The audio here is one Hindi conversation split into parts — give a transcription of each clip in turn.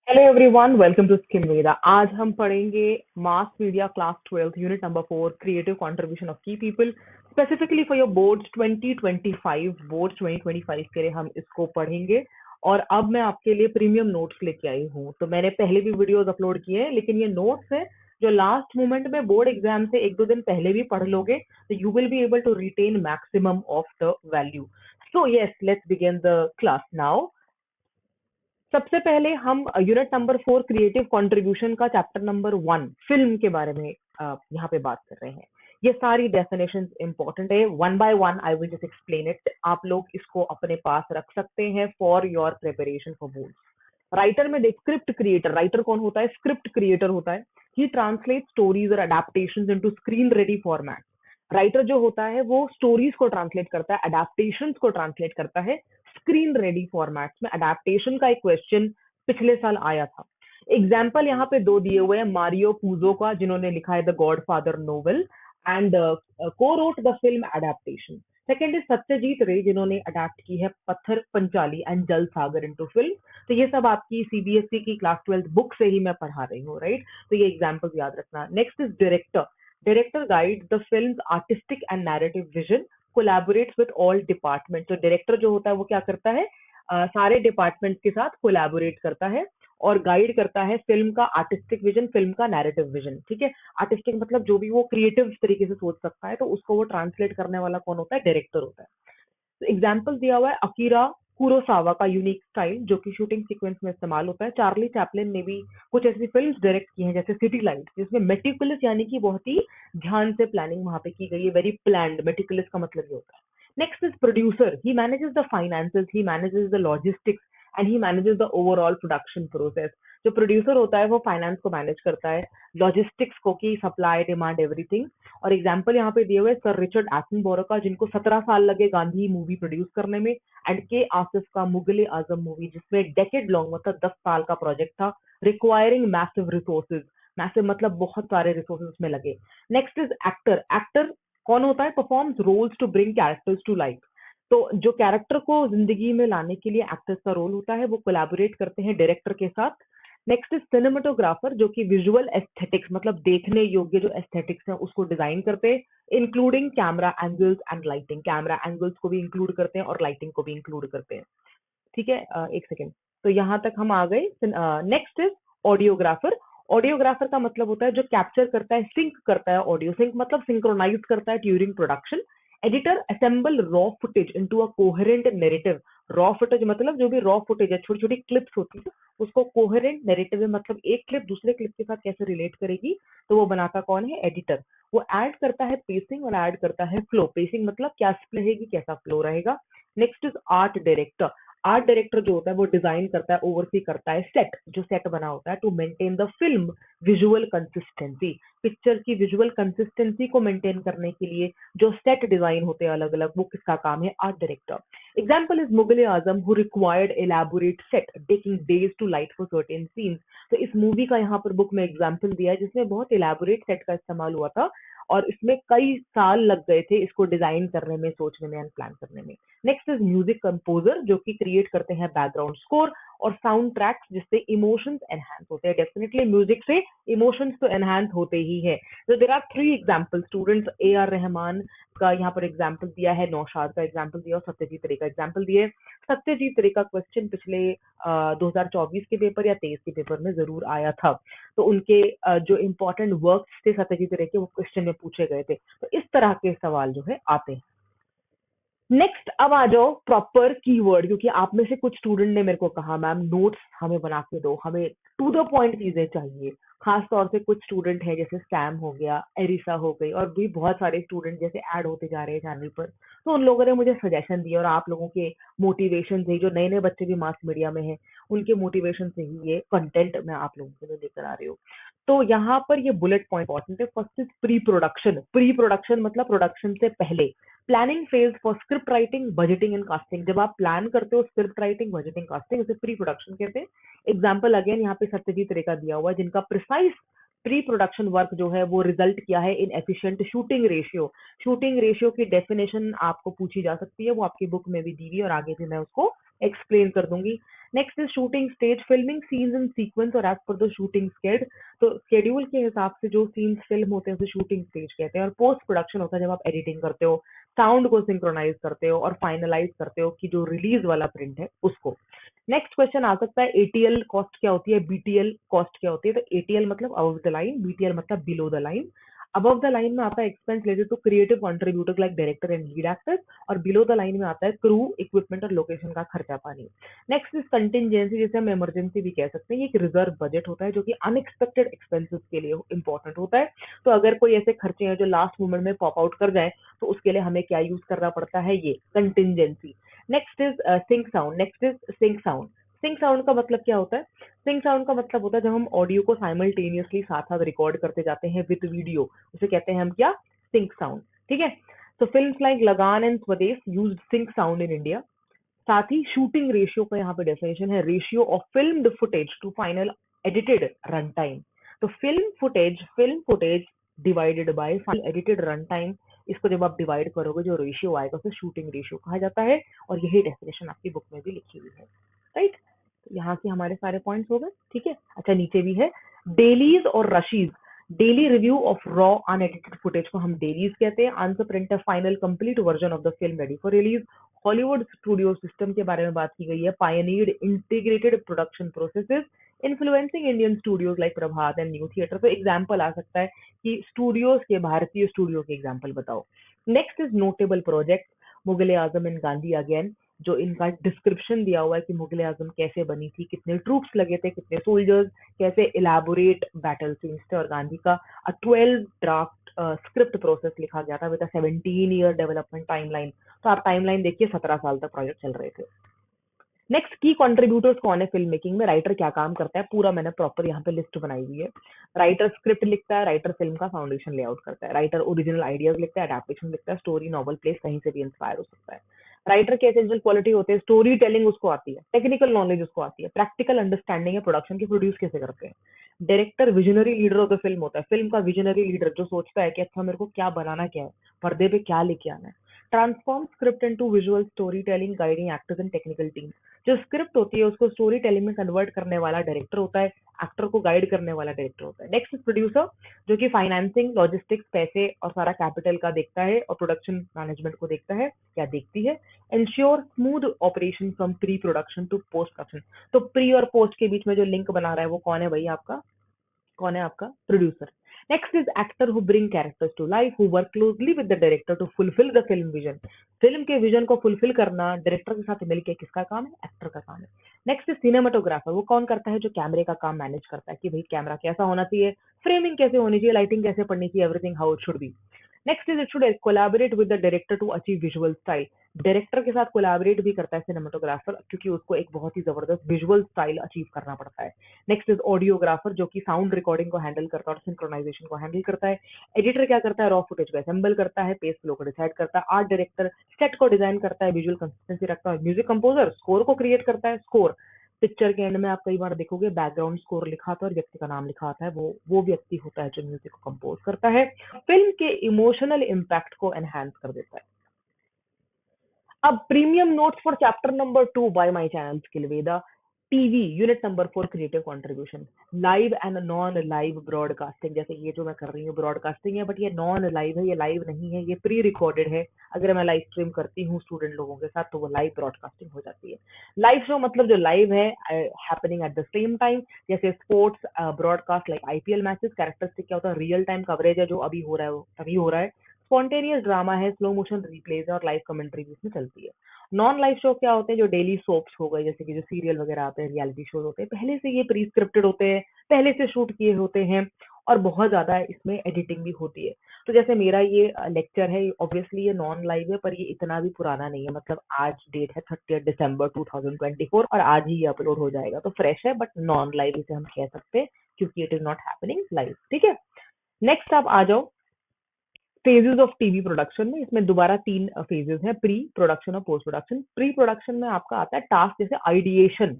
Hello everyone, welcome to skill Veda. आज हम पढ़ेंगे mass media class 12 unit number 4 creative contribution of key people specifically for your boards 2025। Boards 2025 के लिए हम इसको पढ़ेंगे। और अब मैं आपके लिए प्रीमियम नोट्स लेके आई हूँ। तो मैंने पहले भी वीडियोस अपलोड किए हैं, लेकिन ये नोट्स है जो लास्ट मोमेंट में बोर्ड एग्जाम से एक दो दिन पहले भी पढ़ लोगे तो you will be able to retain maximum of the value. So yes, let's begin the class now. सबसे पहले हम यूनिट नंबर 4 क्रिएटिव कंट्रीब्यूशन का चैप्टर नंबर 1 फिल्म के बारे में यहाँ पे बात कर रहे हैं। ये सारी डेफिनेशंस इंपॉर्टेंट है। One by one I will just explain it. आप लोग इसको अपने पास रख सकते हैं for your preparation for boards. Writer में देख, स्क्रिप्ट क्रिएटर, राइटर कौन होता है? स्क्रिप्ट क्रिएटर होता है। ही ट्रांसलेट स्टोरीज और adaptations into screen ready format. Writer जो होता है वो स्टोरीज को ट्रांसलेट करता है, अडेप्टेशंस को ट्रांसलेट करता है स्क्रीन रेडी फॉर्मेट्स में। अडेप्टेशन का एक क्वेश्चन पिछले साल आया था। एग्जाम्पल यहाँ पे दो दिए हुए हैं, मारियो पूजो का जिन्होंने लिखा है the God father novel and को wrote the film adaptation. Second is Satyajit रे जिन्होंने अडेप्ट की है पत्थर पंचाली एंड जल सागर इनटू फिल्म। तो ये सब आपकी सीबीएसई की क्लास 12 बुक से ही मैं पढ़ा रही हूँ, राइट? तो ये एग्जाम्पल याद रखना। Next is director. Director guide the film artistic and narrative vision, collaborates with all department. तो डायरेक्टर जो होता है वो क्या करता है? सारे डिपार्टमेंट्स के साथ कोलैबोरेट करता है और गाइड करता है फिल्म का आर्टिस्टिक विजन, फिल्म का नैरेटिव विजन। ठीक है, आर्टिस्टिक मतलब जो भी वो क्रिएटिव तरीके से सोच सकता है, तो उसको वो ट्रांसलेट करने वाला कौन होता है? डायरेक्टर होता है। तो एग्जाम्पल दिया हुआ है अकीरा कुरोसावा का यूनिक स्टाइल जो कि शूटिंग सीक्वेंस में इस्तेमाल होता है। चार्ली चैपलिन ने भी कुछ ऐसी फिल्म्स डायरेक्ट की हैं जैसे सिटी लाइट्स, जिसमें मेटिकुलस यानी कि बहुत ही ध्यान से प्लानिंग वहां पे की गई है। वेरी प्लान्ड, मेटिकुलस का मतलब ये होता है। Next is producer. He manages the finances, he manages the logistics and he manages the overall production process. जो प्रोड्यूसर होता है वो फाइनेंस को मैनेज करता है, लॉजिस्टिक्स को की सप्लाई डिमांड एवरीथिंग। और एग्जाम्पल यहाँ पे दिए हुए सर रिचर्ड एटनबरो का जिनको 17 साल लगे गांधी मूवी प्रोड्यूस करने में, एंड के आसिफ का मुगले आजम मूवी जिसमें डेकेड लॉन्ग मतलब 10 साल का प्रोजेक्ट था, रिक्वायरिंग मैसिव रिसोर्सेज। मैसिव मतलब बहुत सारे रिसोर्सेज उसमें लगे। Next is actor. एक्टर कौन होता है? Performs roles to bring characters to life. तो जो कैरेक्टर को जिंदगी में लाने के लिए एक्टर्स का रोल होता है वो कोलैबोरेट करते हैं डायरेक्टर के साथ। नेक्स्ट इज सिनेमेटोग्राफर जो कि विजुअल एस्थेटिक्स मतलब देखने योग्य जो एस्थेटिक्स है उसको डिजाइन करते हैं, including camera angles and lighting. Camera angles को भी इंक्लूड करते हैं और लाइटिंग को भी इंक्लूड करते हैं। ठीक है, एक सेकेंड। तो यहाँ तक हम आ गए। Next is audiographer. ऑडियोग्राफर का मतलब होता है जो कैप्चर करता है, सिंक करता है, ऑडियो सिंक मतलब सिंक्रोनाइज करता है during production. Editor assemble raw footage into a coherent narrative. Raw footage मतलब जो भी रॉ फुटेज है, छोटी छोटी क्लिप्स होती है, उसको कोहेरेंट नैरेटिव में मतलब एक क्लिप दूसरे क्लिप के साथ कैसे रिलेट करेगी, तो वो बनाता कौन है? एडिटर। वो ऐड करता है पेसिंग और ऐड करता है फ्लो। पेसिंग मतलब क्या रहेगी, कैसा फ्लो रहेगा। Next is art director. Art director जो होता है वो डिजाइन करता है, ओवरसी करता है सेट, जो सेट बना होता है to maintain the film visual consistency. Picture की विजुअल कंसिस्टेंसी को मेंटेन करने के लिए जो सेट डिजाइन होते हैं अलग अलग, वो किसका काम है? Art director. Example is Mughal-e Azam who required elaborate set taking days to light for certain scenes. तो इस मूवी का यहाँ पर बुक में एग्जाम्पल दिया है जिसमें बहुत एलैबोरेट सेट का इस्तेमाल हुआ था और इसमें कई साल लग गए थे इसको डिजाइन करने में, सोचने में एंड प्लान करने में। नेक्स्ट इज म्यूजिक कंपोजर जो कि क्रिएट करते हैं बैकग्राउंड स्कोर और साउंड ट्रैक्स जिससे इमोशंस एनहांस होते हैं। डेफिनेटली म्यूजिक से इमोशंस तो एनहांस होते ही है। तो there are three example students. A R Rahman का यहाँ पर एग्जांपल दिया है, नौशाद का एग्जांपल दिया और सत्यजीत रे का एग्जांपल दिया है। सत्यजीत रे का क्वेश्चन पिछले 2024 के पेपर या 23 के पेपर में जरूर आया था। तो उनके जो इंपॉर्टेंट वर्क्स थे सत्यजीत रे के वो क्वेश्चन में पूछे गए थे। तो इस तरह के सवाल जो है आते हैं। नेक्स्ट अब आ जाओ प्रॉपर कीवर्ड, क्योंकि आप में से कुछ स्टूडेंट ने मेरे को कहा मैम नोट्स हमें बना के दो, हमें टू द पॉइंट चीजें चाहिए। खास तौर से कुछ स्टूडेंट है जैसे स्कैम हो गया, एरिसा हो गई, और भी बहुत सारे स्टूडेंट जैसे ऐड होते जा रहे हैं चैनल पर। तो उन लोगों ने मुझे सजेशन दिया और आप लोगों के मोटिवेशन से, जो नए नए बच्चे भी मास मीडिया में हैं, उनके मोटिवेशन से ही ये कंटेंट मैं आप लोगों के लिए लेकर आ रही हूँ। तो यहाँ पर ये बुलेट पॉइंट इंपॉर्टेंट है। First is pre production. Pre production मतलब प्रोडक्शन से पहले। Planning phase for script writing, budgeting and casting. जब आप प्लान करते हो स्क्रिप्ट राइटिंग, बजटिंग, कास्टिंग, उसे प्री प्रोडक्शन कहते हैं। एग्जाम्पल अगेन यहाँ पे सत्यजीत रे का दिया हुआ है जिनका प्रिसाइज प्री प्रोडक्शन वर्क जो है वो रिजल्ट किया है इन efficient shooting ratio. Shooting ratio की डेफिनेशन आपको पूछी जा सकती है, वो आपकी बुक में भी दी हुई और आगे भी मैं उसको एक्सप्लेन कर दूंगी। Next is shooting stage, filming scenes in sequence और as per the shooting schedule. तो स्केड्यूल के हिसाब से जो सीन्स फिल्म होते हैं उसे शूटिंग स्टेज कहते हैं। और पोस्ट प्रोडक्शन होता है जब आप एडिटिंग करते हो, साउंड को सिंक्रोनाइज करते हो और फाइनलाइज करते हो कि जो रिलीज वाला प्रिंट है उसको। नेक्स्ट क्वेश्चन आ सकता है एटीएल कॉस्ट क्या होती है, बीटीएल कॉस्ट क्या होती है। तो एटीएल मतलब अबव द लाइन, बीटीएल मतलब below the line. Above the line में आता है expense related to creative contributor like director and lead actors, और बिलो द लाइन में आता है क्रू, इक्विपमेंट और लोकेशन का खर्चा पानी। नेक्स्ट इज कंटिजेंसी, जिसे हम इमरजेंसी भी कह सकते हैं। ये एक रिजर्व बजट होता है जो कि अनएक्सपेक्टेड एक्सपेंसेस के लिए इंपॉर्टेंट होता है। तो अगर कोई ऐसे खर्चे हैं जो लास्ट मोमेंट में पॉप आउट कर जाए तो उसके लिए हमें क्या यूज करना पड़ता है, ये contingency. Next is sync sound, next is sync sound. Sync sound का मतलब क्या होता है? सिंक साउंड का मतलब होता है जब हम ऑडियो को साइमल्टेनियसली साथ साथ रिकॉर्ड करते जाते हैं विद वीडियो, उसे कहते हैं हम क्या, सिंक साउंड। ठीक है। तो films like Lagaan and Swades used sync sound in India. साथ ही शूटिंग रेशियो का यहाँ पे डेफिनेशन है, ratio of filmed footage to final edited run time. तो film footage divided by final edited run time, इसको जब आप डिवाइड करोगे जो रेशियो आएगा उसे शूटिंग रेशियो कहा जाता है। और यही डेफिनेशन आपकी बुक में भी लिखी हुई है। राइट। यहाँ से हमारे सारे पॉइंट्स हो गए। ठीक है। अच्छा, नीचे भी है डेलीज और rushes. Daily review of raw unedited footage को हम डेलीज कहते हैं। आंसर प्रिंट है final complete version of the film ready for release. Hollywood studio system के बारे में बात की गई है। Pioneered integrated production processes influencing Indian studios like Prabhat and New Theatres. तो एग्जाम्पल आ सकता है कि स्टूडियोज के, भारतीय स्टूडियो के एग्जाम्पल बताओ। Next is notable project, Mughal-e Azam and Gandhi again. जो इनका डिस्क्रिप्शन दिया हुआ है कि मुगले आजम कैसे बनी थी, कितने ट्रूप्स लगे थे, कितने सोल्जर्स, कैसे इलाबोरेट बैटल सीन्स थे। और गांधी का 12 ड्राफ्ट स्क्रिप्ट प्रोसेस लिखा गया था विद 17 ईयर डेवलपमेंट टाइमलाइन। तो आप टाइमलाइन देखिए, 17 साल तक प्रोजेक्ट चल रहे थे। नेक्स्ट, की कंट्रीब्यूटर्स कौन है फिल्म मेकिंग में, राइटर क्या काम करता है, पूरा मैंने प्रॉपर यहाँ पे लिस्ट बनाई हुई है। राइटर स्क्रिप्ट लिखता है, राइटर फिल्म का फाउंडेशन लेआउट करता है, राइटर ओरिजिनल आइडियाज लिखता है, अडेप्टेशन लिखता है, स्टोरी, नॉवल, प्लेस कहीं से भी इंस्पायर हो सकता है। राइटर के एसेंशियल क्वालिटी होते हैं, स्टोरी टेलिंग उसको आती है, टेक्निकल नॉलेज उसको आती है, प्रैक्टिकल अंडरस्टैंडिंग है प्रोडक्शन की, प्रोड्यूस कैसे करते हैं। Director visionary leader of the film होता है, फिल्म का विजनरी लीडर जो सोचता है कि अच्छा मेरे को क्या बनाना क्या है, पर्दे पे क्या लेके आना है। Transform script into visual story telling, guiding actors and technical team. जो स्क्रिप्ट होती है उसको स्टोरी टेलिंग में कन्वर्ट करने वाला डायरेक्टर होता है, एक्टर को गाइड करने वाला डायरेक्टर होता है। नेक्स्ट प्रोड्यूसर, जो कि फाइनेंसिंग, लॉजिस्टिक्स, पैसे और सारा कैपिटल का देखता है और प्रोडक्शन मैनेजमेंट को देखता है, क्या देखती है। Ensure smooth operation from pre production to post production. तो प्री और पोस्ट के बीच में जो लिंक बना रहा है वो कौन है भाई, आपका कौन है, आपका producer. Next is actor who bring characters to life, who work closely with the director to fulfil the film vision. Film के विजन को फुलफिल करना डायरेक्टर के साथ मिलकर किसका काम है, एक्टर का काम है। नेक्स्ट इज सिनेमाटोग्राफर, वो कौन करता है, जो कैमरे का काम मैनेज करता है कि भाई कैमरा कैसा होना चाहिए, फ्रेमिंग कैसे होनी चाहिए, लाइटिंग कैसे पड़नी चाहिए, everything how it should be. Next is it should collaborate with the director to achieve visual style. Director के साथ कोलैबोरेट भी करता है सिनेमाटोग्राफर, क्योंकि उसको एक बहुत ही जबरदस्त विजुअल स्टाइल अचीव करना पड़ता है। नेक्स्ट इज ऑडियोग्राफर, जो कि साउंड रिकॉर्डिंग को हैंडल करता है और सिंक्रोनाइजेशन को हैंडल करता है। एडिटर क्या करता है, रॉ फुटेज को असेंबल करता है, पेस फ्लो को डिसाइड करता है। आर्ट डायरेक्टर सेट को डिजाइन करता है, विजुअल कंसिस्टेंसी रखता है। म्यूजिक कंपोजर स्कोर को क्रिएट करता है। स्कोर, पिक्चर के एंड में आप कई बार देखोगे बैकग्राउंड स्कोर लिखा आता है और व्यक्ति का नाम लिखा आता है, वो व्यक्ति होता है जो म्यूजिक को कंपोज करता है, फिल्म के इमोशनल इम्पैक्ट को एनहांस कर देता है। अब premium notes for chapter number 2 by my channel skill Veda. TV unit number 4 creative contribution, live and non live broadcasting. जैसे ये जो मैं कर रही हूँ ब्रॉडकास्टिंग है, बट ये नॉन लाइव है, ये लाइव नहीं है, ये प्री रिकॉर्डेड है। अगर मैं लाइव स्ट्रीम करती हूँ स्टूडेंट लोगों के साथ तो वो लाइव ब्रॉडकास्टिंग हो जाती है। लाइव शो मतलब जो लाइव है, happening at the same time. जैसे sports broadcast like IPL matches, characteristic क्या होता है, रियल टाइम कवरेज है, जो अभी हो रहा है वो तभी हो रहा है। स्पॉन्टेनियस ड्रामा है, स्लो मोशन रिप्लेज है और लाइव कमेंट्री भी इसमें चलती है। नॉन लाइव शो क्या होते हैं, जो डेली सोप्स हो गए, जैसे कि जो सीरियल वगैरह आते हैं, रियलिटी शोज होते हैं, पहले से ये प्री स्क्रिप्टेड होते हैं, पहले से शूट किए होते हैं और बहुत ज्यादा इसमें एडिटिंग भी होती है। तो जैसे मेरा ये लेक्चर है, ऑब्वियसली ये नॉन लाइव है, पर ये इतना भी पुराना नहीं है। मतलब आज डेट है 30 दिसंबर 2024 और आज ही ये अपलोड हो जाएगा, तो फ्रेश है, बट नॉन लाइव इसे हम कह सकते हैं क्योंकि it is not happening live. ठीक है। नेक्स्ट आप आ जाओ फेजेस ऑफ टीवी प्रोडक्शन में। इसमें दोबारा 3 फेजेस हैं, प्री प्रोडक्शन और पोस्ट प्रोडक्शन। प्री प्रोडक्शन में आपका आता है टास्क जैसे आइडिएशन,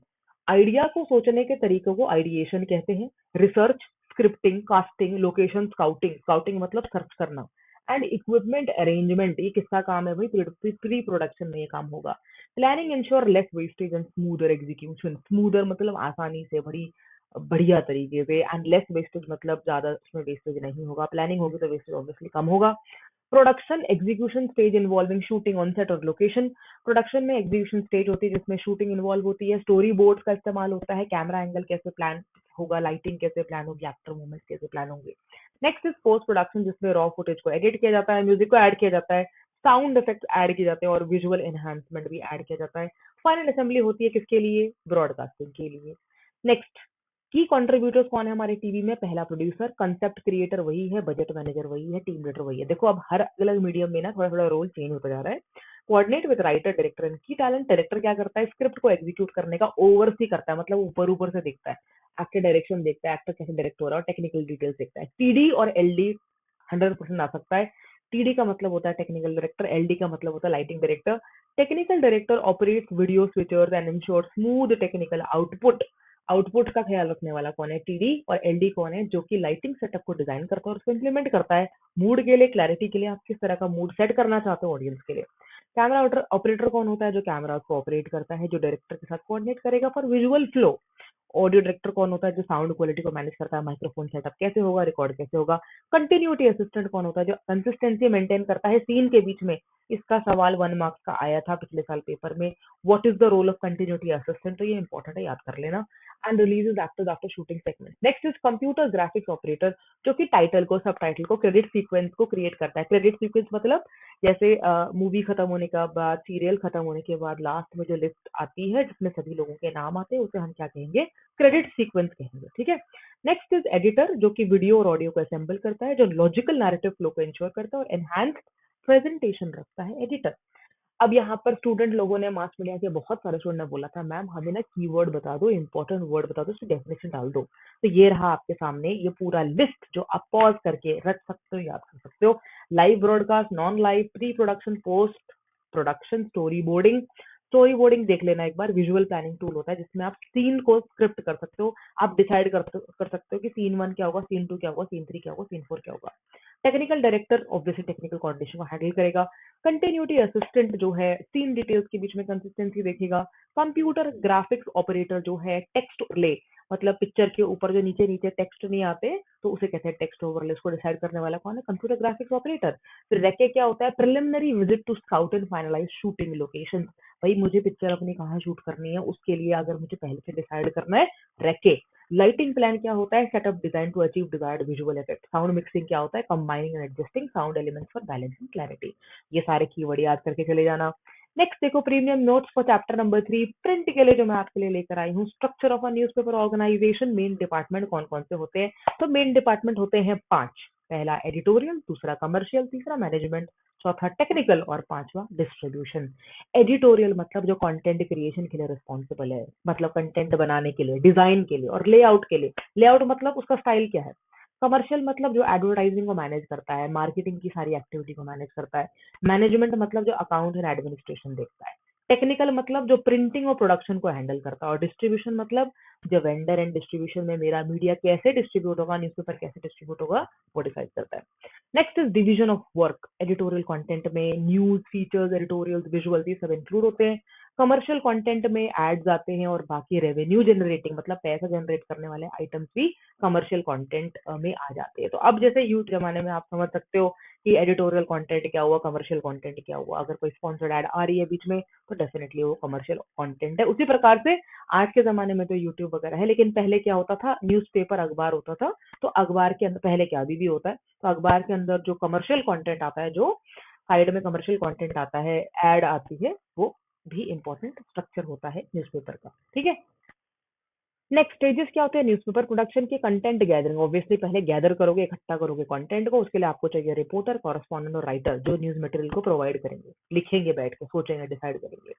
आइडिया को सोचने के तरीकों को आइडिएशन कहते हैं। Research, scripting, casting, location scouting, scouting मतलब सर्च करना, एंड इक्विपमेंट अरेंजमेंट, ये किसका काम है भाई? प्री प्रोडक्शन में ये काम होगा। Planning ensure less wastage and smoother execution, smoother मतलब आसानी से, बड़ी बढ़िया तरीके से, एंड लेस वेस्टेज मतलब ज्यादा उसमें वेस्टेज नहीं होगा। प्लानिंग होगी तो वेस्टेज ऑब्वियसली कम होगा। Production execution stage involving shooting on set और लोकेशन, प्रोडक्शन में एग्जीक्यूशन स्टेज होती है जिसमें शूटिंग इन्वॉल्व होती है, स्टोरी बोर्ड का इस्तेमाल होता है, कैमरा एंगल कैसे प्लान होगा, लाइटिंग कैसे प्लान होगी, एक्टर मूवमेंट्स कैसे प्लान होंगे। नेक्स्ट इज पोस्ट प्रोडक्शन, जिसमें रॉ फुटेज को एडिट किया जाता है, म्यूजिक को ऐड किया जाता है, साउंड इफेक्ट्स ऐड किए जाते हैं और विजुअल एनहांसमेंट भी ऐड किया जाता है। फाइनल असेंबली होती है किसके लिए? ब्रॉडकास्टिंग के लिए। नेक्स्ट, की कंट्रीब्यूटर्स कौन है हमारे टीवी में? पहला प्रोड्यूसर, कंसेप्ट क्रिएटर वही है, बजट मैनेजर वही है, टीम लीडर वही है। देखो अब हर अलग मीडियम में ना थोड़ा थोड़ा रोल चेंज होता जा रहा है। Coordinate with writer director and की टैलेंट, डायरेक्टर क्या करता है? स्क्रिप्ट को एग्जीक्यूट करने का ओवरसी करता है, मतलब ऊपर ऊपर से देखता है, एक्टर डायरेक्शन देखता है, एक्टर कैसे डायरेक्ट हो रहा है, और टेक्निकल डिटेल्स देखता है। टीडी और एलडी 100% आ सकता है। टीडी का मतलब होता है टेक्निकल डायरेक्टर, एलडी का मतलब होता है lighting director. Technical director operates video switchers and ensure smooth technical output. Output का ख्याल रखने वाला कौन है? टीडी। और एलडी कौन है? जो कि लाइटिंग सेटअप को डिजाइन करता है और उसको इंप्लीमेंट करता है, मूड के लिए, क्लैरिटी के लिए, आप किस तरह का मूड सेट करना चाहते हो ऑडियंस के लिए। कैमरा ऑपरेटर कौन होता है? जो कैमरा को ऑपरेट करता है, जो डायरेक्टर के साथ कोऑर्डिनेट करेगा for visual flow. Audio director कौन होता है? जो साउंड क्वालिटी को मैनेज करता है, माइक्रोफोन सेटअप कैसे होगा, रिकॉर्ड कैसे होगा। कंटिन्यूटी असिस्टेंट कौन होता है? जो कंसिस्टेंसी मेंटेन करता है सीन के बीच में। इसका सवाल 1 मार्क्स का आया था पिछले साल पेपर में। What is the role of continuity assistant? तो ये इंपॉर्टेंट है, याद कर लेना। And releases actors after shooting segment. Next is computer graphics operator, जो कि टाइटल को, सब टाइटल को, क्रेडिट सीक्वेंस को क्रिएट करता है। क्रेडिट सीक्वेंस मतलब जैसे मूवी खत्म होने के बाद, सीरियल खत्म होने के बाद लास्ट में जो लिस्ट आती है जिसमें सभी लोगों के नाम आते हैं, उसे हम क्या कहेंगे? क्रेडिट सीक्वेंस कहेंगे, ठीक है। नेक्स्ट इज एडिटर, जो कि वीडियो और ऑडियो को असेंबल करता है, जो लॉजिकल नैरेटिव फ्लो को इंश्योर करता है और एनहांस्ड प्रेजेंटेशन रखता है, एडिटर। अब यहाँ पर स्टूडेंट लोगों ने, मास मीडिया के बहुत सारे स्टूडेंट ने बोला था मैम हमें ना कीवर्ड बता दो, इंपॉर्टेंट वर्ड बता दो, उसकी डेफिनेशन डाल दो। तो ये रहा आपके सामने ये पूरा लिस्ट, जो आप पॉज करके रख सकते हो, याद कर सकते हो। Live broadcast, non live, pre production, post production, story boarding. Story boarding देख लेना एक बार, विजुअल प्लानिंग टूल होता है जिसमें आप सीन को स्क्रिप्ट कर सकते हो। आप डिसाइड कर सकते हो कि सीन 1 क्या होगा, सीन 2 क्या होगा, सीन 3 क्या होगा, सीन 4 क्या होगा। Technical director obviously technical coordination को हैंडल करेगा। कंटिन्यूटी असिस्टेंट जो है सीन डिटेल्स के बीच में कंसिस्टेंसी देखेगा। कंप्यूटर ग्राफिक्स ऑपरेटर जो है टेक्स्ट ओवरले, मतलब पिक्चर के ऊपर जो नीचे नीचे टेक्स्ट नहीं आते तो उसे कहते हैं टेक्स्ट ओवरले, उसको डिसाइड करने वाला कौन है? Computer graphics operator. फिर रेके क्या होता है? Preliminary visit to scout and finalise shooting location. भाई मुझे पिक्चर अपनी कहाँ शूट करनी है, उसके लिए अगर मुझे पहले से डिसाइड करना है, रेके। लाइटिंग प्लान क्या होता है? Setup design to achieve desired visual effect. Sound mixing क्या होता है? Combining and adjusting sound elements for balancing clarity. ये सारे कीवर्ड याद करके चले जाना। नेक्स्ट देखो, premium notes for chapter number 3 print के लिए जो मैं आपके लिए लेकर आई हूँ। Structure of a newspaper organisation, main department कौन कौन से होते हैं? तो मेन डिपार्टमेंट होते हैं 5। पहला एडिटोरियल, दूसरा कमर्शियल, तीसरा मैनेजमेंट, चौथा टेक्निकल और पांचवा डिस्ट्रीब्यूशन। एडिटोरियल मतलब जो कंटेंट क्रिएशन के लिए रिस्पॉन्सिबल है, मतलब कंटेंट बनाने के लिए, डिजाइन के लिए और लेआउट के लिए। लेआउट मतलब उसका स्टाइल क्या है। कमर्शियल मतलब जो एडवर्टाइजिंग को मैनेज करता है, मार्केटिंग की सारी एक्टिविटी को मैनेज करता है। मैनेजमेंट मतलब जो अकाउंट एंड एडमिनिस्ट्रेशन देखता है। टेक्निकल मतलब जो प्रिंटिंग और प्रोडक्शन को हैंडल करता है। और डिस्ट्रीब्यूशन मतलब जो वेंडर एंड डिस्ट्रीब्यूशन में मेरा मीडिया कैसे डिस्ट्रीब्यूट होगा, न्यूज़पेपर कैसे डिस्ट्रीब्यूट होगा, वो डिसाइड करता है। Next is division of work. Editorial content में न्यूज, फीचर्स, एडिटोरियल्स, विजुअल्स, ये सब इंक्लूड होते हैं। कमर्शियल कंटेंट में एड्स आते हैं और बाकी रेवेन्यू जनरेटिंग मतलब पैसा जनरेट करने वाले आइटम्स भी कमर्शियल कंटेंट में आ जाते हैं। तो अब जैसे यूथ जमाने में आप समझ सकते हो कि एडिटोरियल कंटेंट क्या हुआ, कमर्शियल कंटेंट क्या हुआ। अगर कोई स्पॉन्सर्ड एड आ रही है बीच में तो डेफिनेटली वो कमर्शियल कंटेंट है। उसी प्रकार से आज के जमाने में तो यूट्यूब वगैरह है, लेकिन पहले क्या होता था? न्यूज़पेपर, अखबार होता था। तो अखबार के अंदर, पहले क्या अभी भी होता है, तो अखबार के अंदर जो कमर्शियल कंटेंट आता है, जो साइड में कमर्शियल कंटेंट आता है, एड आती है, वो भी इंपॉर्टेंट स्ट्रक्चर होता है न्यूज़पेपर का, ठीक है। नेक्स्ट स्टेजेस क्या होते हैं न्यूज़पेपर प्रोडक्शन के? कंटेंट गैदरिंग, ऑब्वियसली पहले गैदर करोगे, इकट्ठा करोगे कंटेंट को, उसके लिए आपको चाहिए रिपोर्टर, कॉरेस्पॉन्डेंट और राइटर, जो न्यूज़ मटेरियल को प्रोवाइड करेंगे, लिखेंगे, बैठ के सोचेंगे, डिसाइड करेंगे।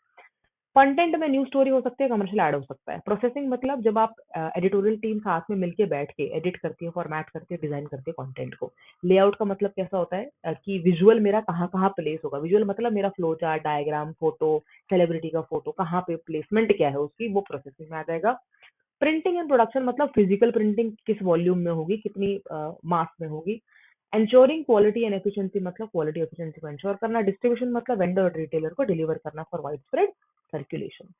कंटेंट में न्यूज स्टोरी हो सकती है, कमर्शियल ऐड हो सकता है। प्रोसेसिंग मतलब जब आप एडिटोरियल टीम साथ में मिलके बैठ के एडिट करती है, फॉर्मेट करती है, डिजाइन करती है कंटेंट को। लेआउट का मतलब कैसा होता है कि विजुअल मेरा कहाँ कहाँ प्लेस होगा। विजुअल मतलब मेरा flow chart, diagram, photo, celebrity का फोटो, कहाँ पे प्लेसमेंट क्या है उसकी, वो प्रोसेसिंग में आ जाएगा। प्रिंटिंग एंड प्रोडक्शन मतलब फिजिकल प्रिंटिंग किस वॉल्यूम में होगी, कितनी मास में होगी। Ensuring quality and efficiency मतलब quality efficiency को ensure करना. Distribution मतलब vendor और retailer को deliver करना for widespread circulation.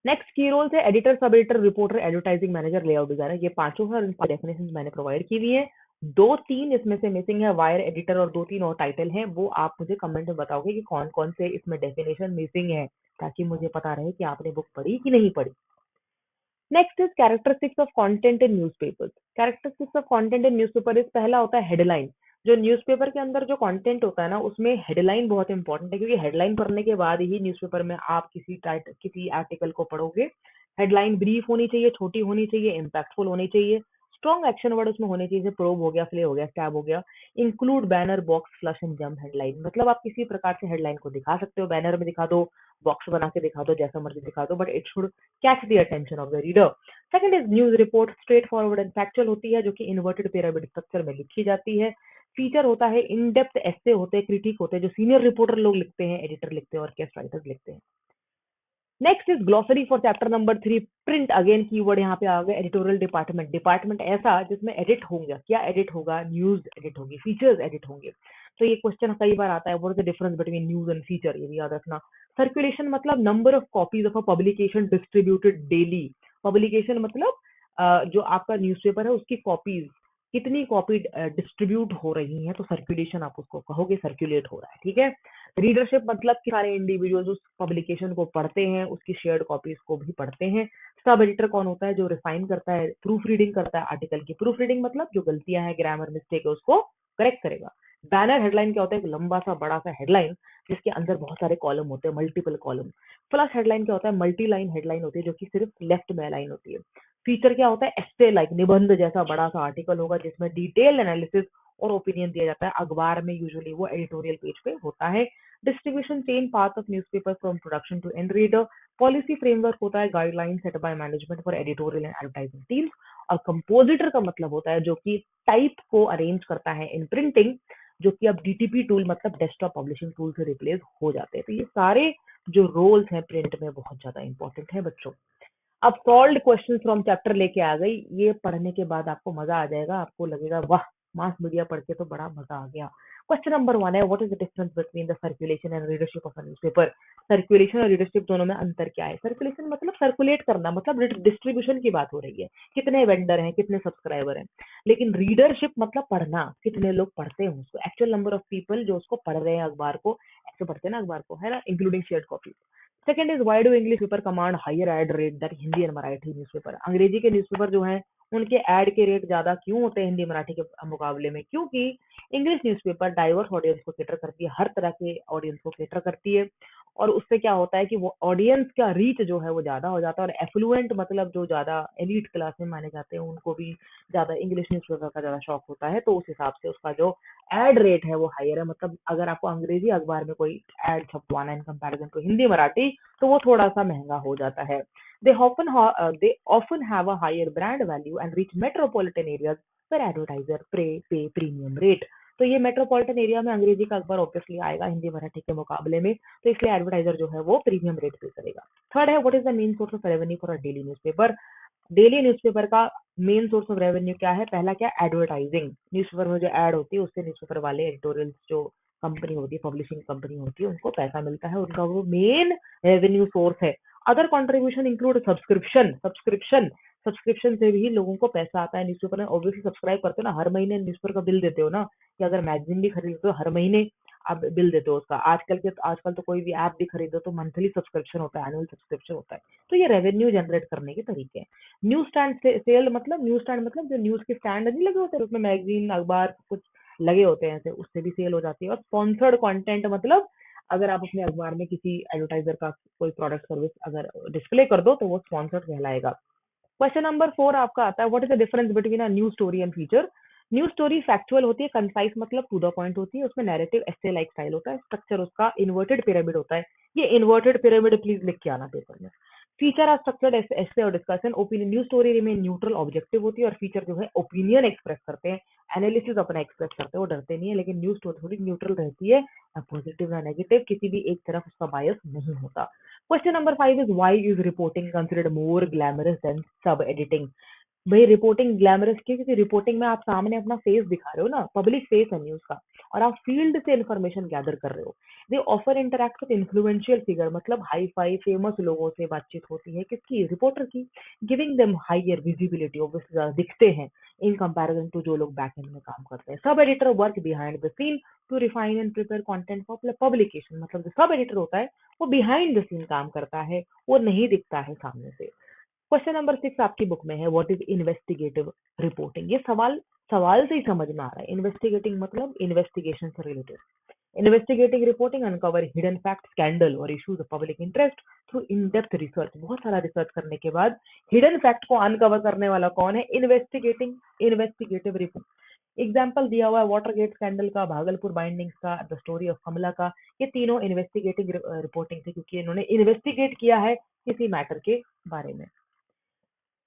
नेक्स्ट की रोल्स है editor, sub editor, reporter, advertising manager, layout designer. ये पांचों है और इनकी डेफिनेशन मैंने प्रोवाइड की हुई है. दो तीन इसमें से मिसिंग है, वायर एडिटर, और दो तीन और टाइटल हैं. वो आप मुझे कमेंट में बताओगे कि कौन कौन से इसमें डेफिनेशन मिसिंग है, ताकि मुझे पता रहे कि आपने बुक पढ़ी कि नहीं पढ़ी. Next is characteristics of content in newspapers. Characteristics of content in newspaper is पहला होता है हेडलाइन. जो न्यूज़पेपर के अंदर जो कंटेंट होता है ना, उसमें हेडलाइन बहुत इंपॉर्टेंट है, क्योंकि हेडलाइन पढ़ने के बाद ही न्यूज़पेपर में आप किसी आर्टिकल को पढ़ोगे. हेडलाइन ब्रीफ होनी चाहिए, छोटी होनी चाहिए, इम्पैक्टफुल होनी चाहिए, स्ट्रॉन्ग एक्शन वर्ड उसमें होने चाहिए, जैसे प्रोब हो गया, फ्ले हो गया, स्टैब हो गया. Include banner, box, flush and jump headline. मतलब आप किसी प्रकार से हेडलाइन को दिखा सकते हो, बैनर में दिखा दो, बॉक्स बना के दिखा दो, जैसा मर्जी दिखा दो, but it should catch the attention of the reader. Second is news report. Straight forward and factual होती है, जो कि इन्वर्टेड पिरामिड स्ट्रक्चर में लिखी जाती है. फीचर होता है, इन डेप्थ एस्से होते हैं, क्रिटिक होते हैं, जो सीनियर रिपोर्टर लोग लिखते हैं, एडिटर लिखते हैं और गेस्ट राइटर्स लिखते हैं. Next is glossary for chapter number 3. Print. Again keyword यहाँ पे आ गया, एडिटोरियल डिपार्टमेंट. डिपार्टमेंट ऐसा जिसमें एडिट होगा. क्या एडिट होगा? न्यूज एडिट होगी, फीचर्स एडिट होंगे. तो ये क्वेश्चन कई बार आता है, what is the difference between news and feature, ये भी याद रखना. सर्कुलेशन मतलब number of copies of a publication distributed daily. Publication मतलब जो आपका न्यूज़पेपर है उसकी कॉपीज, कितनी कॉपी डिस्ट्रीब्यूट हो रही हैं, तो सर्कुलेशन आप उसको कहोगे, सर्कुलेट हो रहा है. ठीक है. रीडरशिप मतलब कि सारे इंडिविजुअल्स उस पब्लिकेशन को पढ़ते हैं, उसकी शेयर्ड कॉपीज को भी पढ़ते हैं. सब एडिटर कौन होता है? जो रिफाइन करता है, प्रूफ रीडिंग करता है आर्टिकल की. प्रूफ रीडिंग मतलब जो गलतियां हैं, ग्रामर मिस्टेक है, उसको करेक्ट करेगा. बैनर हेडलाइन क्या होता है? एक लंबा सा बड़ा सा हेडलाइन जिसके अंदर बहुत सारे कॉलम होते हैं, मल्टीपल कॉलम. फ्लश हेडलाइन क्या होता है? मल्टी लाइन हेडलाइन होती है, जो कि सिर्फ लेफ्ट में अलाइन होती है. फीचर क्या होता है? एस्से लाइक, निबंध जैसा बड़ा सा आर्टिकल होगा जिसमें डिटेल एनालिसिस और ओपिनियन दिया जाता है. अखबार में यूजुअली वो एडिटोरियल पेज पे होता है. Distribution chain path of newspaper from production to end reader. Policy framework होता है, guideline set by management for editorial and advertising teams. और कंपोजिटर का मतलब होता है जो कि टाइप को अरेंज करता है इन प्रिंटिंग, जो कि अब डीटीपी टूल मतलब डेस्कटॉप पब्लिशिंग टूल से रिप्लेस हो जाते हैं. तो ये सारे जो रोल्स हैं प्रिंट में बहुत ज्यादा इंपॉर्टेंट है बच्चों. अब सॉल्व्ड क्वेश्चन फ्रॉम चैप्टर लेके आ गई. ये पढ़ने के बाद आपको मजा आ जाएगा, आपको लगेगा वाह, मास मीडिया पढ़ के तो बड़ा मजा आ गया. क्वेश्चन नंबर 1 है, what is the difference between the circulation and readership of a newspaper. Circulation और रीडरशिप दोनों में अंतर क्या है? सर्कुलेशन मतलब सर्कुलेट करना, मतलब डिस्ट्रीब्यूशन की बात हो रही है, कितने वेंडर हैं, कितने सब्सक्राइबर हैं. लेकिन रीडरशिप मतलब पढ़ना, कितने लोग पढ़ते हैं उसको, एक्चुअल नंबर ऑफ पीपल जो उसको पढ़ रहे हैं, अखबार को ऐसे पढ़ते हैं ना अखबार को, है ना, including shared copy. Second is why do English paper command higher ad rate that Hindi and Marathi newspaper. अंग्रेजी के न्यूज़पेपर जो हैं उनके ऐड के रेट ज्यादा क्यों होते हैं हिंदी मराठी के मुकाबले में? क्योंकि इंग्लिश न्यूज़पेपर डाइवर्स ऑडियंस को कैटर करती है, हर तरह के ऑडियंस को कैटर करती है. और उससे क्या होता है कि वो ऑडियंस का रीच जो है वो ज्यादा हो जाता है. और एफ्लुएंट मतलब जो ज्यादा एलीट क्लास में माने जाते हैं उनको भी ज्यादा इंग्लिश न्यूज़पेपर का ज्यादा शौक होता है. तो उस हिसाब से उसका जो एड रेट है वो हायर है. मतलब अगर आपको अंग्रेजी अखबार में कोई एड छपवाना है in comparison to Hindi Marathi, तो वो थोड़ा सा महंगा हो जाता है. They often have a higher brand value and reach metropolitan areas where advertiser pay premium rate. तो ये मेट्रोपॉलिटन एरिया में अंग्रेजी का अखबार ऑब्वियसली आएगा हिंदी मराठी के मुकाबले में, तो इसलिए एडवर्टाइजर जो है वो प्रीमियम रेट पे करेगा. थर्ड है, what is the main source of revenue for a daily newspaper. Daily newspaper का मेन सोर्स ऑफ रेवेन्यू क्या है? पहला क्या? एडवर्टाइजिंग. न्यूज़पेपर में जो एड होती है उससे न्यूज़पेपर वाले एडिटोरियल्स जो कंपनी होती है, पब्लिशिंग कंपनी होती है, उनको पैसा मिलता है, उनका वो मेन रेवेन्यू सोर्स है. Other contribution include subscription. Subscription से भी लोगों को पैसा आता है. न्यूज़पेपर में ऑब्वियसली सब्सक्राइब करते हो ना, हर महीने न्यूज़पेपर का बिल देते हो ना, कि अगर मैगजीन भी खरीदते हो हर महीने आप बिल देते हो उसका. आजकल तो कोई भी ऐप भी खरीदो तो मंथली सब्सक्रिप्शन होता है, एनुअल सब्सक्रिप्शन होता है. तो ये रेवेन्यू जनरेट करने के तरीके हैं. न्यूज स्टैंड सेल मतलब, न्यूज स्टैंड मतलब जो न्यूज के स्टैंड नहीं लगे होते उसमें मैगजीन अखबार कुछ लगे होते हैं ऐसे, उससे भी सेल हो जाती है. और स्पॉन्सर्ड कंटेंट मतलब अगर आप अपने अखबार में किसी एडवर्टाइजर का कोई प्रोडक्ट सर्विस अगर डिस्प्ले कर दो तो वो स्पॉन्सर्ड कहलाएगा. क्वेश्चन नंबर 4 आपका आता है, what is the difference between a news story and feature. News story factual होती है, कंसाइज मतलब टू द पॉइंट होती है, उसमें नैरेटिव एस्से लाइक स्टाइल होता है, स्ट्रक्चर उसका इन्वर्टेड पिरामिड होता है. ये इन्वर्टेड पिरामिड प्लीज लिख के आना पेपर में. फीचर आर स्ट्रक्चर्ड एस्से और discussion. Opinion. News story remain neutral objective होती है, और फीचर जो है ओपिनियन एक्सप्रेस करते हैं, एनालिसिस अपना एक्सप्रेस करते हैं, वो डरते नहीं है. लेकिन न्यूज स्टोरी थोड़ी न्यूट्रल रहती है, ना पॉजिटिव ना नेगेटिव, किसी भी एक तरफ उसका बायस नहीं होता. Question number 5 is, why is reporting considered more glamorous than sub editing? भाई रिपोर्टिंग ग्लैमरस क्यों? क्योंकि रिपोर्टिंग में आप सामने अपना फेस दिखा रहे हो ना, पब्लिक फेस है न्यूज का, और आप फील्ड से इन्फॉर्मेशन गैदर कर रहे हो। They offer interact with influential figure, मतलब हाई फाई फेमस लोगों से बातचीत होती है, किसकी? रिपोर्टर की। Giving them higher visibility, obviously ज्यादा दिखते हैं इन कंपैरिजन टू जो लोग बैक एंड में काम करते हैं। Sub editor work behind the scene to refine and prepare content for publication, मतलब जो सब एडिटर होता है वो बिहाइंड द सीन काम करता है, वो नहीं दिखता है सामने से। क्वेश्चन नंबर 6 आपकी बुक में है, व्हाट इज इन्वेस्टिगेटिव रिपोर्टिंग। ये सवाल सवाल से ही समझ में आ रहा है। इन्वेस्टिगेटिंग मतलब इन्वेस्टिगेशन से related. Investigating reporting uncover hidden fact, scandal और issues of public interest through in depth research. बहुत सारा रिसर्च करने के बाद हिडन फैक्ट को अनकवर करने वाला कौन है? Investigating investigative report. एग्जाम्पल दिया हुआ है वाटरगेट स्कैंडल का, भागलपुर बाइंडिंग्स का, द स्टोरी ऑफ कमला का। ये तीनों इन्वेस्टिगेटिव रिपोर्टिंग थी, क्योंकि इन्होंने इन्वेस्टिगेट किया है किसी मैटर के बारे में।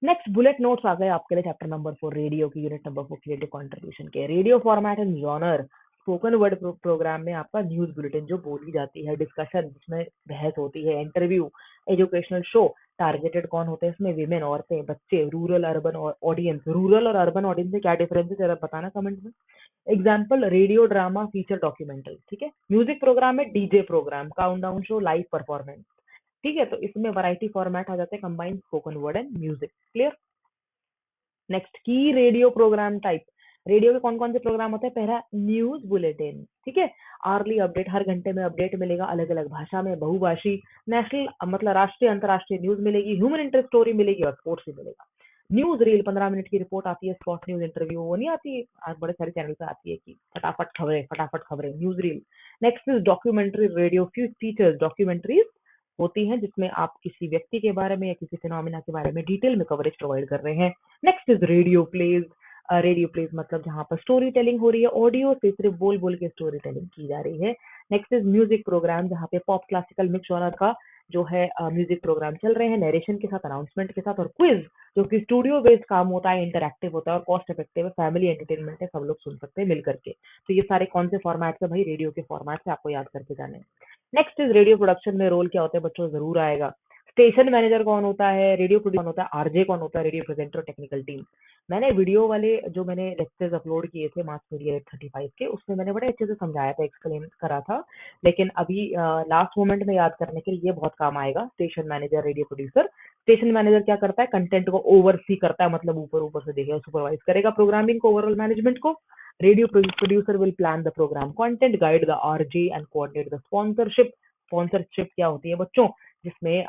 नेक्स्ट बुलेट नोट्स आ गए आपके लिए चैप्टर नंबर 4 रेडियो की, यूनिट नंबर 4 क्रिएटिव कंट्रीब्यूशन के। Radio format and genre. Spoken word programme में आपका न्यूज बुलेटिन जो बोली जाती है, डिस्कशन जिसमें बहस होती है, इंटरव्यू, एजुकेशनल शो। टारगेटेड कौन होते हैं इसमें? विमेन, औरतें, बच्चे, रूरल अर्बन ऑडियंस। रूरल और अर्बन ऑडियंस में क्या डिफरेंस है जरा बताना कमेंट में। Example radio drama, feature documentary, ठीक है। म्यूजिक प्रोग्राम में DJ programme, countdown show, live performance, ठीक है। तो इसमें वैरायटी फॉर्मेट आ जाते हैं, combined spoken word and music. Clear. Next की रेडियो प्रोग्राम टाइप। रेडियो के कौन कौन से प्रोग्राम होते हैं? पहला न्यूज बुलेटिन, ठीक है। आर्ली अपडेट, हर घंटे में अपडेट मिलेगा अलग अलग भाषा में, बहुभाषी। नेशनल मतलब राष्ट्रीय अंतरराष्ट्रीय न्यूज मिलेगी, ह्यूमन इंटरेस्ट स्टोरी मिलेगी और स्पोर्ट्स भी मिलेगा। न्यूज रील 15 मिनट की रिपोर्ट आती है, स्पॉट न्यूज इंटरव्यू, वो नहीं आती है आज बड़े सारे चैनल पे आती है कि फटाफट खबरें, news reel. Next is documentary radio features. Documentaries होती हैं जिसमें आप किसी व्यक्ति के बारे में या किसी फिनोमिना के बारे में डिटेल में कवरेज प्रोवाइड कर रहे हैं। Next is radio plays. Radio plays मतलब जहां पर स्टोरी टेलिंग हो रही है, ऑडियो से सिर्फ बोल बोल के स्टोरी टेलिंग की जा रही है। नेक्स्ट इज म्यूजिक प्रोग्राम, जहाँ पे पॉप क्लासिकल मिक्स जॉनर का जो है म्यूजिक प्रोग्राम चल रहे हैं, नरेशन के साथ, अनाउंसमेंट के साथ, और क्विज जो कि स्टूडियो बेस्ड काम होता है, इंटरैक्टिव होता है और कॉस्ट इफेक्टिव है, फैमिली एंटरटेनमेंट है, सब लोग सुन सकते हैं मिल करके। तो ये सारे कौन से फॉर्मेट है भाई? रेडियो के फॉर्मेट से आपको याद करके जाने। नेक्स्ट इज रेडियो प्रोडक्शन में रोल क्या होता है बच्चों? जरूर आएगा। स्टेशन मैनेजर कौन होता है, रेडियो प्रोड्यूसर कौन होता है, आरजे कौन होता है, रेडियो प्रेजेंटर, टेक्निकल टीम। मैंने वीडियो वाले जो मैंने लेक्चर्स अपलोड किए थे मास मीडिया 35 के, उसमें मैंने बड़े अच्छे से समझाया था, एक्सप्लेन करा था। लेकिन अभी लास्ट मोमेंट में याद करने के लिए ये बहुत काम आएगा। Station manager, radio producer. Station manager क्या करता है? कंटेंट को ओवरसी करता है, मतलब ऊपर ऊपर से देखेगा, सुपरवाइज करेगा प्रोग्रामिंग को, ओवरऑल मैनेजमेंट को। Radio producer will plan the programme content, guide the RJ and coordinate the sponsorship. Sponsorship क्या होती है बच्चों? जिसमें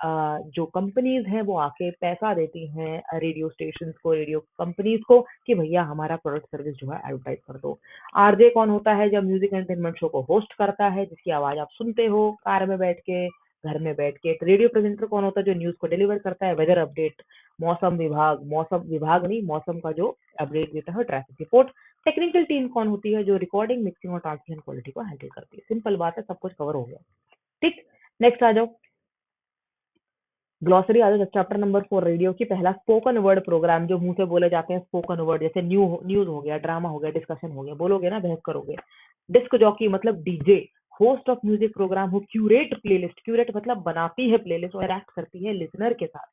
जो कंपनीज हैं वो आके पैसा देती हैं रेडियो स्टेशन को, रेडियो कंपनीज को, कि भैया हमारा प्रोडक्ट सर्विस जो है एडवर्टाइज कर दो। आरजे कौन होता है? जब म्यूजिक एंटरटेनमेंट शो को होस्ट करता है, जिसकी आवाज आप सुनते हो कार में बैठ के, घर में बैठ के। रेडियो प्रेजेंटर कौन होता है? जो न्यूज को डिलीवर करता है, वेदर अपडेट, मौसम विभाग नहीं, मौसम का जो अपडेट देता है, ट्रैफिक रिपोर्ट। टेक्निकल टीम कौन होती है? जो रिकॉर्डिंग, मिक्सिंग और ट्रांसमिशन क्वालिटी को हैंडल करती है। सिंपल बात है, सब कुछ कवर हो गया। ठीक। नेक्स्ट आ जाओ, ग्लॉसरी आ जाओ चैप्टर नंबर 4 रेडियो की। पहला स्पोकन वर्ड प्रोग्राम, जो मुंह से बोले जाते हैं स्पोकन वर्ड, जैसे न्यूज हो गया, ड्रामा हो गया, डिस्कशन हो गया, बोलोगे ना, बहस करोगे। डिस्क जॉकी मतलब DJ. Host of music programme हो क्यूरेट प्लेलिस्ट, क्यूरेट मतलब बनाती है प्लेलिस्ट और एक्ट करती है लिसनर के साथ।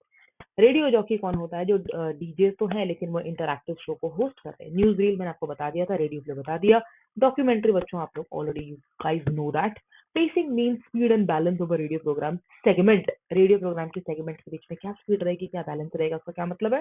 रेडियो जॉकी कौन होता है? जो डीजे तो है लेकिन वो इंटरैक्टिव शो को होस्ट करते हैं। न्यूज रील मैंने आपको बता दिया था, रेडियो प्ले बता दिया। डॉक्यूमेंट्री बच्चों आप लोग already guys know that. Pacing mean speed and balance over radio programme. Segment, radio programme की सेगमेंट के बीच में क्या स्पीड रहेगी, क्या बैलेंस रहेगा, उसका क्या मतलब है?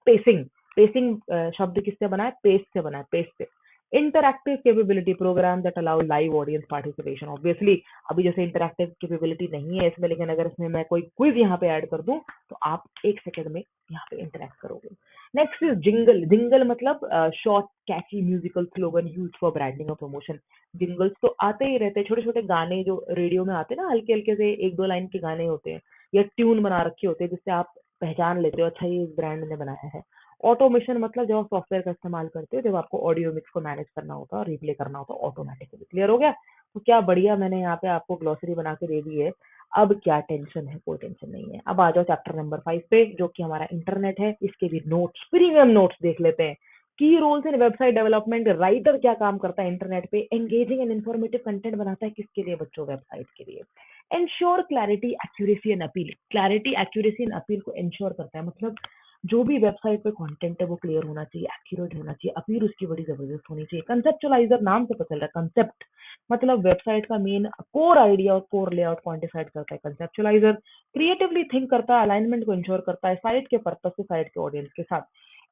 पेसिंग। पेसिंग शब्द किससे बना है? पेस से बना है, पेस से। Interactive capability programme that allow live audience participation. Obviously अभी जैसे इंटरैक्टिव कैपेबिलिटी नहीं है इसमें, लेकिन अगर इसमें मैं कोई क्विज यहाँ पे ऐड कर दूं तो आप 1 सेकंड में यहाँ पे इंटरैक्ट करोगे। Next is jingle. जिंगल मतलब short catchy musical slogan use for branding और प्रमोशन। जिंगल्स तो आते ही रहते हैं, छोटे छोटे गाने जो रेडियो में आते हैं ना, हल्के हल्के से 1-2 लाइन के गाने होते हैं, या ट्यून बना रखी होती है जिससे आप पहचान लेते हो, अच्छा ये इस ब्रांड ने बनाया है। ऑटोमेशन मतलब जब आप सॉफ्टवेयर का इस्तेमाल करते हो, जब आपको ऑडियो मिक्स को मैनेज करना होता है और रिप्ले करना होता है ऑटोमेटिकली। क्लियर हो गया? तो क्या बढ़िया, मैंने यहाँ पे आपको ग्लॉसरी बना के दे दी है। अब क्या टेंशन है? कोई टेंशन नहीं है। अब आ जाओ चैप्टर नंबर 5 पे, जो कि हमारा इंटरनेट है। इसके भी नोट्स, प्रीमियम नोट्स देख लेते हैं। Key roles in website development. Writer क्या काम करता है इंटरनेट पे? एंगेजिंग एंड इन्फॉर्मेटिव कंटेंट बनाता है, किसके लिए बच्चों? वेबसाइट के लिए। Ensure clarity accuracy and appeal. Clarity accuracy and appeal को एंश्योर करता है, मतलब जो भी वेबसाइट पे कंटेंट है वो क्लियर होना चाहिए, एक्यूरेट होना चाहिए, अपीयर उसकी बड़ी जबरदस्त होनी चाहिए। कंसेप्चुलाइजर नाम से पता चल रहा है, कंसेप्ट मतलब वेबसाइट का मेन कोर आइडिया और कोर लेआउट कौन डिसाइड करता है? कंसेप्चुलाइजर। क्रिएटिवली थिंक करता है, अलाइनमेंट को इंश्योर करता है साइट के पर्पस से, साइट के ऑडियंस के साथ।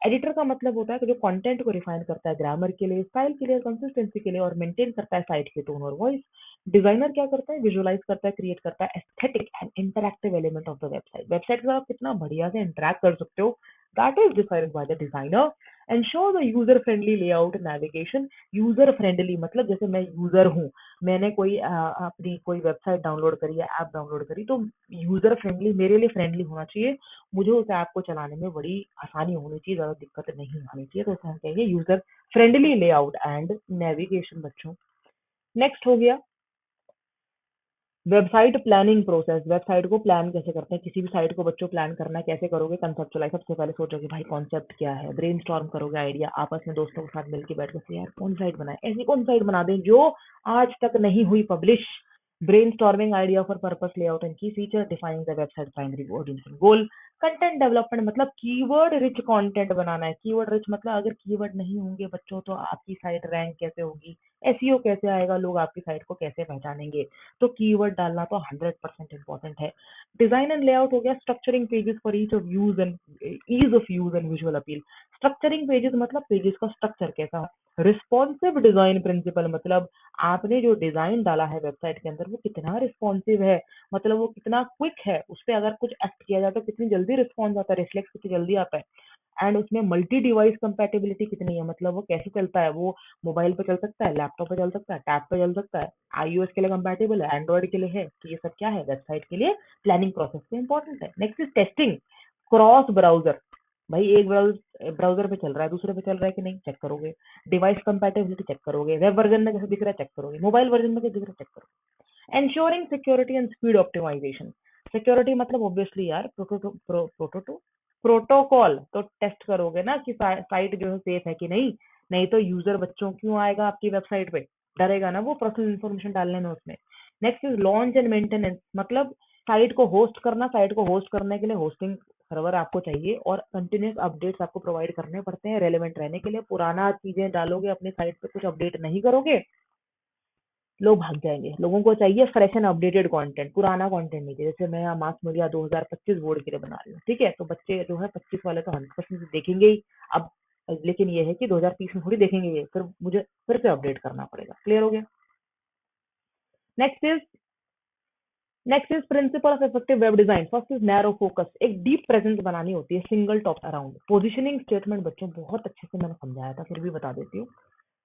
एडिटर का मतलब होता है कि जो कंटेंट को रिफाइन करता है ग्रामर के लिए, स्टाइल के लिए, कंसिस्टेंसी के लिए, और मेंटेन करता है साइट की टोन और वॉइस। डिजाइनर क्या करता है? विजुअलाइज करता है, क्रिएट करता है aesthetic and interactive element of the website. Website के साथ आप कितना बढ़िया से इंटरैक्ट कर सकते हो, that is decided by the designer. Ensure the user friendly layout navigation. User friendly मतलब जैसे मैं यूजर हूँ, मैंने कोई अपनी कोई वेबसाइट डाउनलोड करी या ऐप डाउनलोड करी, तो यूजर फ्रेंडली मेरे लिए फ्रेंडली होना चाहिए, मुझे उस ऐप को चलाने में बड़ी आसानी होनी चाहिए, ज्यादा दिक्कत नहीं आनी चाहिए, तो उसे हम कहेंगे user friendly layout and navigation बच्चों। नेक्स्ट हो गया वेबसाइट प्लानिंग प्रोसेस। वेबसाइट को प्लान कैसे करते हैं? किसी भी साइट को बच्चों प्लान करना है, कैसे करोगे? कंसेप्चुअलाइज, सबसे पहले सोचोगे भाई कॉन्सेप्ट क्या है, ब्रेनस्टॉर्म करोगे आइडिया, आपस में दोस्तों के साथ मिलकर बैठ कर यार कौन साइट बनाए, ऐसी कौन साइट बना दें जो आज तक नहीं हुई publish. Brainstorming idea for purpose, layout and key feature, defining the website primary audience and goal. Content development मतलब कीवर्ड रिच कंटेंट बनाना है। कीवर्ड रिच मतलब अगर कीवर्ड नहीं होंगे बच्चों तो आपकी साइट रैंक कैसे होगी, एसईओ कैसे आएगा, लोग आपकी साइट को कैसे पहचानेंगे? तो कीवर्ड डालना तो 100% इंपॉर्टेंट है। डिजाइन एंड लेआउट हो गया structuring pages for ease of use and visual appeal. Structuring pages मतलब पेजेस का स्ट्रक्चर कैसा। रिस्पॉन्सिव डिजाइन प्रिंसिपल मतलब आपने जो डिजाइन डाला है वेबसाइट के अंदर वो कितना रिस्पॉन्सिव है, मतलब वो कितना क्विक है, उस पर अगर कुछ एक्ट किया जाए तो कितनी जल्दी रिस्पॉन्स आता है, रिफ्लेक्स कितनी जल्दी आता है। एंड उसमें मल्टी डिवाइस कंपेटिबिलिटी कितनी है, मतलब वो कैसे चलता है, वो मोबाइल पे चल सकता है, लैपटॉप पे चल सकता है, टैब पे चल सकता है, iOS के लिए कंपैटिबल है, एंड्रॉइड के लिए है। तो ये सब क्या है? वेबसाइट के लिए प्लानिंग प्रोसेस में इंपॉर्टेंट है। Next is testing cross browser. भाई एक ब्राउजर पे चल रहा है, दूसरे पे चल रहा है कि नहीं, चेक करोगे। डिवाइस कंपैटिबिलिटी चेक करोगे, वेब वर्जन में कैसे दिख रहा है चेक करोगे, मोबाइल वर्जन में कैसे दिख रहा है चेक करोगे। Ensuring security and speed optimisation. Security मतलब ऑब्वियसली यार प्रोटोकॉल तो टेस्ट करोगे ना कि साइट जो है सेफ है कि नहीं, नहीं तो यूजर बच्चों क्यों आएगा आपकी वेबसाइट पे, डरेगा ना वो पर्सनल इन्फॉर्मेशन डालने में उसमें। Next is launch and maintenance मतलब साइट को होस्ट करना, साइट को होस्ट करने के लिए होस्टिंग सर्वर आपको चाहिए और कंटिन्यूस अपडेट्स आपको प्रोवाइड करने पड़ते हैं रेलेवेंट रहने के लिए। पुराना चीजें डालोगे अपनी साइट पे, कुछ अपडेट नहीं करोगे, लोग भाग जाएंगे। लोगों को चाहिए फ्रेश एंड अपडेटेड कंटेंट, पुराना कंटेंट नहीं चाहिए। जैसे मैं यहाँ मास मीडिया 2025 बोर्ड के लिए बना रही हूँ, ठीक है, तो बच्चे जो है 25 वाले तो 100% देखेंगे ही। अब लेकिन ये है कि 2030 में थोड़ी देखेंगे, ये फिर मुझे फिर से अपडेट करना पड़ेगा। क्लियर हो गया? Next is next is principle of effective web design. First is narrow focus, एक डीप प्रेजेंस बनानी होती है single top around. Positioning statement बच्चों बहुत अच्छे से मैंने समझाया था, फिर भी बता देती हूँ।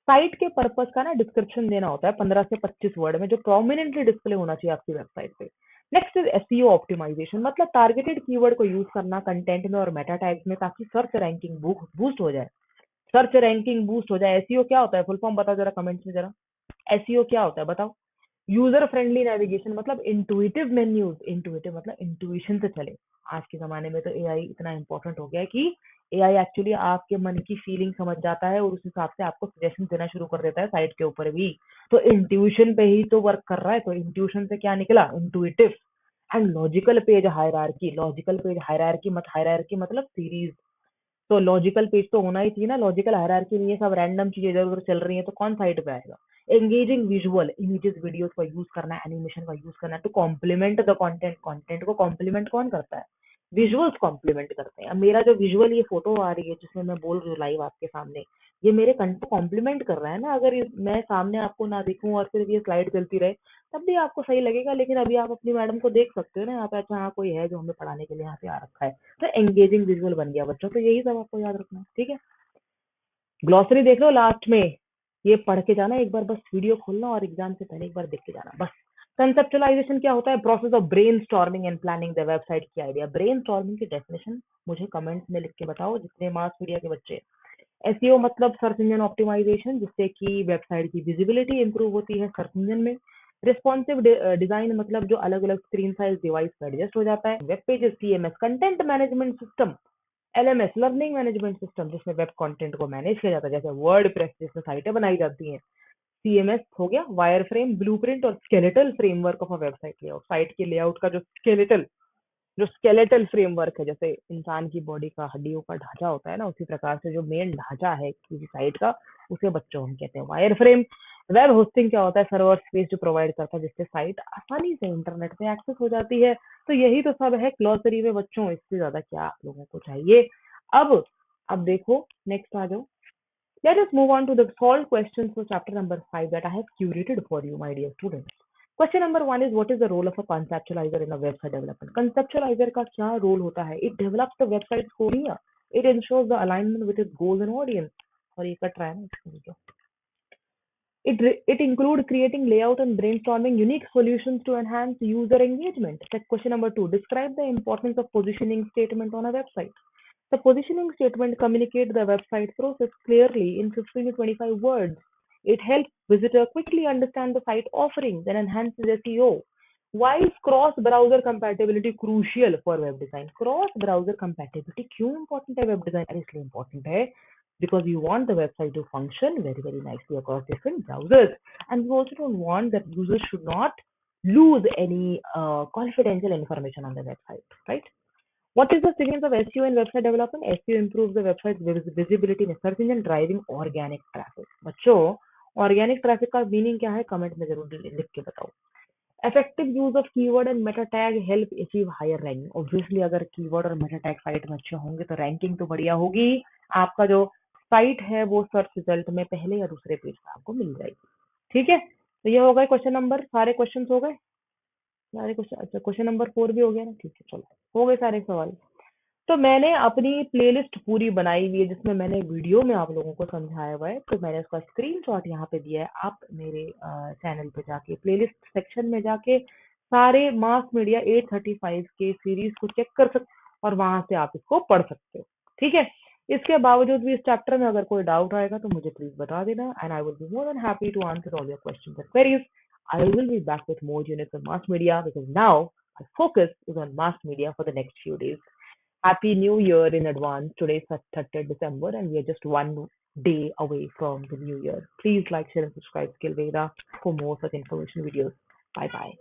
साइट के पर्पस का ना डिस्क्रिप्शन देना होता है 15 से 25 वर्ड में, जो प्रोमिनेंटली डिस्प्ले होना चाहिए आपकी वेबसाइट पे। नेक्स्ट इज एसईओ ऑप्टिमाइजेशन मतलब टारगेटेड कीवर्ड को यूज करना कंटेंट में और मेटा टैग्स में, ताकि सर्च रैंकिंग बूस्ट हो जाए। सर्च रैंकिंग बूस्ट हो जाए। एसईओ क्या होता है? फुल फॉर्म बताओ जरा कमेंट्स में जरा। एसईओ क्या होता है बताओ? यूजर फ्रेंडली नेविगेशन मतलब इंटुइटिव मेन्यूज। इंटुइटिव मतलब इंटुइशन से चले। आज के जमाने में तो एआई इतना इंपॉर्टेंट हो गया है कि एआई एक्चुअली आपके मन की फीलिंग समझ जाता है और उस हिसाब से आपको सजेशन देना शुरू कर देता है साइट के ऊपर भी। तो इंट्यूशन पे ही तो वर्क कर रहा है, तो इंट्यूशन से क्या निकला? Intuitive. And logical page hierarchy. Logical page hierarchy मत हायरार्की मतलब सीरीज। तो लॉजिकल पेज तो होना ही चाहिए ना, लॉजिकल हायरार्की नहीं है, सब रैंडम चीजें इधर उधर चल रही है तो कौन साइट पे आएगा? एंगेजिंग विजुअल, इमेजेस वीडियोस का यूज करना, एनिमेशन का यूज करना to complement the content. Content को कॉम्प्लीमेंट कौन करता है? विजुअल्स कॉम्प्लीमेंट करते हैं। अब मेरा जो विजुअल ये फोटो आ रही है जिसमें मैं बोल रही हूँ लाइव आपके सामने, ये मेरे कंटेंट को कॉम्प्लीमेंट कर रहा है ना। अगर मैं सामने आपको ना दिखूं और सिर्फ ये स्लाइड चलती रहे तब भी आपको सही लगेगा, लेकिन अभी आप अपनी मैडम को देख सकते हो ना यहाँ पे, अच्छा हाँ कोई है जो हमें पढ़ाने के लिए यहाँ पे आ रखा है। तो एंगेजिंग विजुअल बन गया बच्चों, तो यही सब आपको याद रखना है, ठीक है। ग्लॉसरी देख लो लास्ट में, ये पढ़ के जाना एक बार, बस वीडियो खोलना और एग्जाम से पहले एक बार देख के जाना बस। कंसेप्चुलाइजेशन क्या होता है? Process of brain storming and planning the website की आइडिया। ब्रेन स्टॉर्मिंग की डेफिनेशन मुझे कमेंट्स में लिख के बताओ जितने मास मीडिया के बच्चे। एसईओ मतलब सर्च इंजन ऑप्टिमाइजेशन, जिससे कि वेबसाइट की विजिबिलिटी इंप्रूव होती है सर्च इंजन में। रिस्पॉन्सिव डिजाइन मतलब जो अलग अलग स्क्रीन साइज डिवाइस पर एडजस्ट हो जाता है। Web pages CMS content management system. LMS learning management system, जिसमें वेब कंटेंट को मैनेज किया जाता है, जैसे वर्ड प्रेस जिसमें साइटें बनाई जाती हैं। सीएमएस हो गया वायर फ्रेम, ब्लूप्रिंट और skeletal framework of a website layout. Site के लेआउट का जो स्केलेटल जो स्केलेटल फ्रेमवर्क है, जैसे इंसान की बॉडी का हड्डियों का ढांचा होता है ना, उसी प्रकार से जो मेन ढांचा है किसी साइट का, उसे बच्चों हम कहते हैं वायर फ्रेम। वेब होस्टिंग क्या होता है? सर्वर स्पेस जो प्रोवाइड करता है जिससे साइट आसानी से इंटरनेट पे एक्सेस हो जाती है। तो यही तो सब है ग्लॉसरी में बच्चों, इससे ज्यादा क्या आप लोगों को चाहिए? अब देखो, नेक्स्ट आ जाओ। Let us move on to the solved questions for chapter number 5 that I have curated for you, my dear students. Question number 1 is, what is the role of a conceptualizer in a website development? Conceptualizer का क्या role होता है? It develops the website's core. It ensures the alignment with its goals and audience. और ये कट रहा है ना, इसमें जो it include creating layout and brainstorming unique solutions to enhance user engagement. Question number 2, describe the importance of positioning statement on a website. The positioning statement communicates the website process clearly in 15 to 25 words. It helps visitor quickly understand the site offerings and enhances SEO. Why is cross-browser compatibility crucial for web design? Cross-browser compatibility क्यों important है web design? इसलिए important है because you want the website to function very, very nicely across different browsers. And you also don't want that users should not lose any confidential information on the website, right? What is the significance of SEO in website development? SEO improves the website's visibility in a search engine, driving organic traffic. बच्चों, organic traffic का मीनिंग क्या है? कमेंट में जरूर लिख के बताओ। Effective use of keyword and meta tag help achieve higher ranking. Obviously अगर keyword और meta tag साइट में अच्छे होंगे तो रैंकिंग तो बढ़िया होगी। आपका जो साइट है वो सर्च रिजल्ट में पहले या दूसरे पेज पे आपको मिल जाएगी। ठीक है, तो ये हो गए क्वेश्चन नंबर, सारे क्वेश्चन हो गए सारे क्वेश्चन। अच्छा, क्वेश्चन नंबर 4 भी हो गया ना? ठीक है, चलो, हो गए सारे सवाल। तो मैंने अपनी प्लेलिस्ट पूरी बनाई हुई है जिसमें मैंने वीडियो में आप लोगों को समझाया हुआ है, तो मैंने उसका स्क्रीनशॉट यहाँ पे दिया है। आप मेरे चैनल पे जाके प्लेलिस्ट सेक्शन में जाके सारे मास मीडिया 835 के सीरीज को चेक कर सकते, और वहां से आप इसको पढ़ सकते हो। ठीक है, इसके बावजूद भी इस चैप्टर में अगर कोई डाउट आएगा तो मुझे प्लीज बता देना, and I will be more than happy to answer all your questions and queries. I will be back with more units on mass media because now my focus is on mass media for the next few days. Happy New Year in advance. Today is 30th December and we are just one day away from the new year. Please like, share and subscribe Skill Veda for more such information videos. Bye bye.